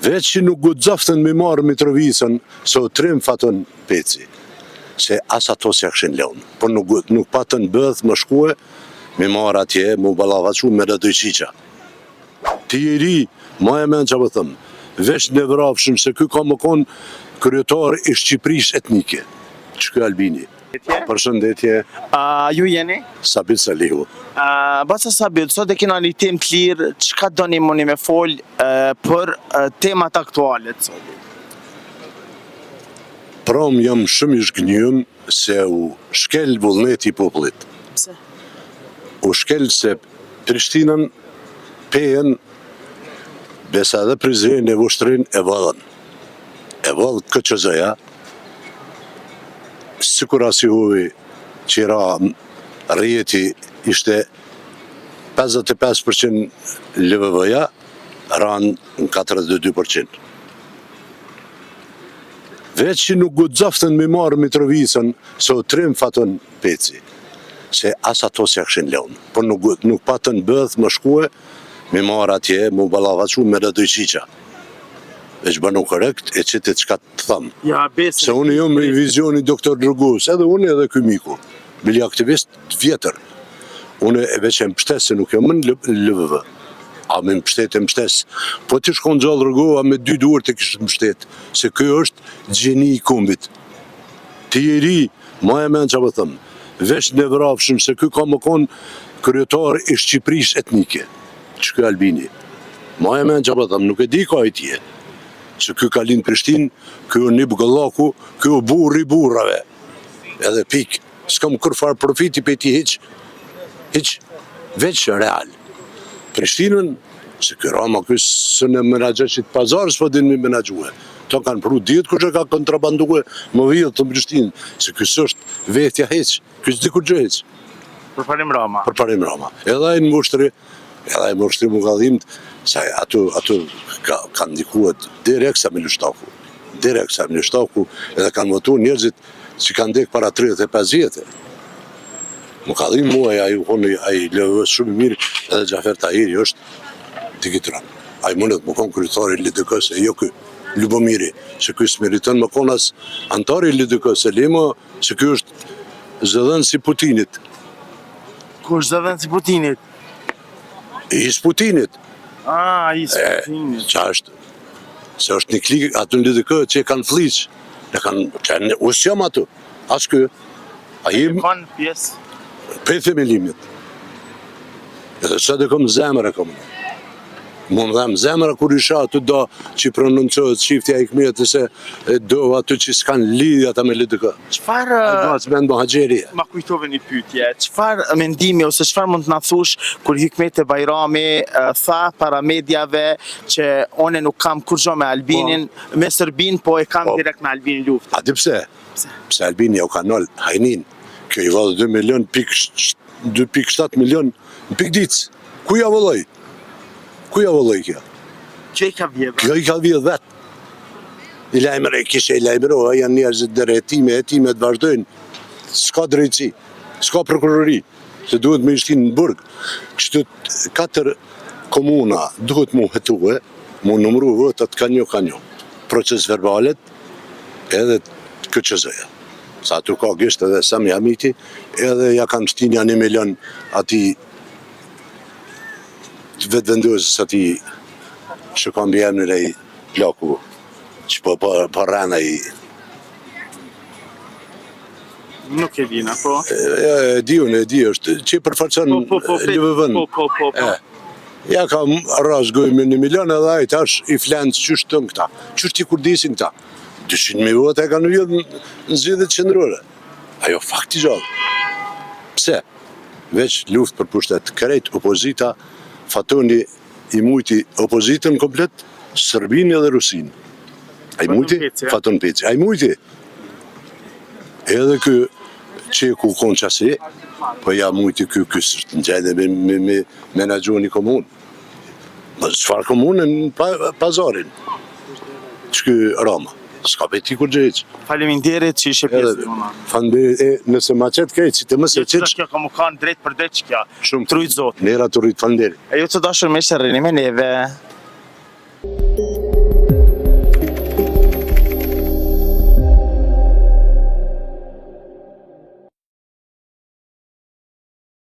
Veç që nuk guxoftën me marrë Mitrovicën, se u trim fatën Peci. Se as ato se këshin leon. Por nuk patën bëdh më shkue, me marrë atje, mu balavacu me rëdojqiqa. Ti i ri, ma e men që më thëmë, veç në vrapshëm se ky ka më konë kryetar i Shqipërisë etnike. Që ky Albini. Përshëndetje. Ju jeni? Sabit Salihu. Basa Sabit, sot e kena një temë të lirë, çka doni mundi me fol për temat aktuale të sotit? Prom jam shumë i zhgënjur se u shkel vullneti i popullit. Pse? U shkel se Prishtinën, pejen, besa dhe Prizren e Vushtrin e vëllën. E vëllë KQZ-ja, sikur asi huvi që ra rjeti ishte 55% LVV-ja, ranë në 42%. Veç që nuk guxoftën me marrë Mitrovicën, se u trim fatën Peci. Se as ato se këshin leon. Por nuk patën bëdh më shkue, me marrë atje, mu balavacu me rëdojqiqa. Veç bënu korrekt, e qëtë qka të thëmë. Ja, se unë jam i vizioni doktor Drëgus, edhe unë edhe ky miku, bili aktivist vjetër. Unë e veç e mbështes se nuk jam në LVV. A me mbështet e mbështes. Po ti shkon gjallë rëgoha me 2 duar të kishtë mbështet, se kjo është gjeni i kombit. Ti i ri, ma e men që më thëmë, veç në vrapshëm se kjo ka më konë kryetar i Shqipërisë etnike. Që kjo Albini. Ma e men që më thëmë, nuk e di ka i tje. Se kjo ka linë Prishtinë, kjo një bëgëllaku, kjo burri burrave. Edhe pik, s'kam kërfar profiti pe ti hiq, veç real. Prishtinën, se kjo rama kjo së në menagjeshit pazar, s'po din me menagjue. To kanë pru ditë kur që ka kontrabandue më vijët të Prishtinë, se kjo s'është vetja hiq, kjo s'di kur gjë hiq. Për parim Rama. Për parim Rama. Edhe e në mushtri më ka dhimt, se ato kanë ndikuat direkt sa me Lështaku. Direkt sa me Lështaku, edhe kanë votu njerëzit që kanë dek para 35 vjetë. Më ka dhim mua, a i lëvës shumë mirë, edhe Gjafer Tahiri është digitran. A i mundet më konë kryetari LDK-s e jo kë Lubomiri, që kë s'meritën më konë as antari LDK-s e limo, që kë është zëdhën si Putinit. Ku është zëdhën si Putinit? Is Putinit. Is Putinit. Qa është? Se është një klikë atë në LDK që e kanë fliqë. Usë jam atë. As kë. A jim... Kanë pjesë? Pete me limit. Edhe që dhe kom zemër e kom. Më dhem zemëra kur isha atë do që prononcohet qiftja i këmjet se do atë që s'kan lidhja ta me LDK. Qëfar... Ma kujtove një pytje, qëfar mendimi ose qëfar mund të na thush kur Hikmeti Bajrami tha para medjave që one nuk kam kur gjo me Albinin, me Serbin, po e kam direkt me Albinin luft. A di pse? Pse Albini ja u ka nol hajnin. Kjo i vadhë 2,7 milion në pik ditës. Ku ja vëlloj? Ku ja vëlloj kjo? Kjo i ka vjedhë? Kjo i ka vjedhë vetë. I lajmëre, kishe i lajmëroha, janë njerëzit dhe retime të vazhdojnë. S'ka drejtësi, s'ka prokurori, se duhet me ishtin në burg. Kështu 4 komuna duhet mu hetue, mu numru vëtat ka një. Proces verbalet edhe KQZ-ja. Sa aty ka gisht edhe Sami Hamiti, edhe ja kanë shtinja 1 milion ati vetë vendosës ati që kam bjem në rej plaku, që po rrena i... Nuk e dina, po? E di, është që i përfaqën LVV-n. Ja ka rasgoj me 1 milion edhe ajt tash i flenë qështë të në këta. Qështë i kur disin këta? 200.000 vota e kanë vjedhë në zgjedhjet qendrore. Ajo fakti gjallë. Pse? Veç luft për pushtet. Krejt opozita, fatoni i mujti opozitën komplet, Sërbin edhe Rusin. A i mujti? Faton Peci. A i mujti? Edhe kë qeku konë qasi, po ja mujti kësë në gjajde me menagjohë një komunë. Qëfar komunë në pazarin? Që kë Rama. S'ka beti kur gjejq. Faleminderit që ishe pjesë. Faleminderit, nëse ma qëtë kejtë, që të mëse qëtë... Kjo ka më kanë drejt për drejt që kja. Shumë. Trujt zotë. Nera të rritë, faleminderit. E ju të dashur me shërëni me neve.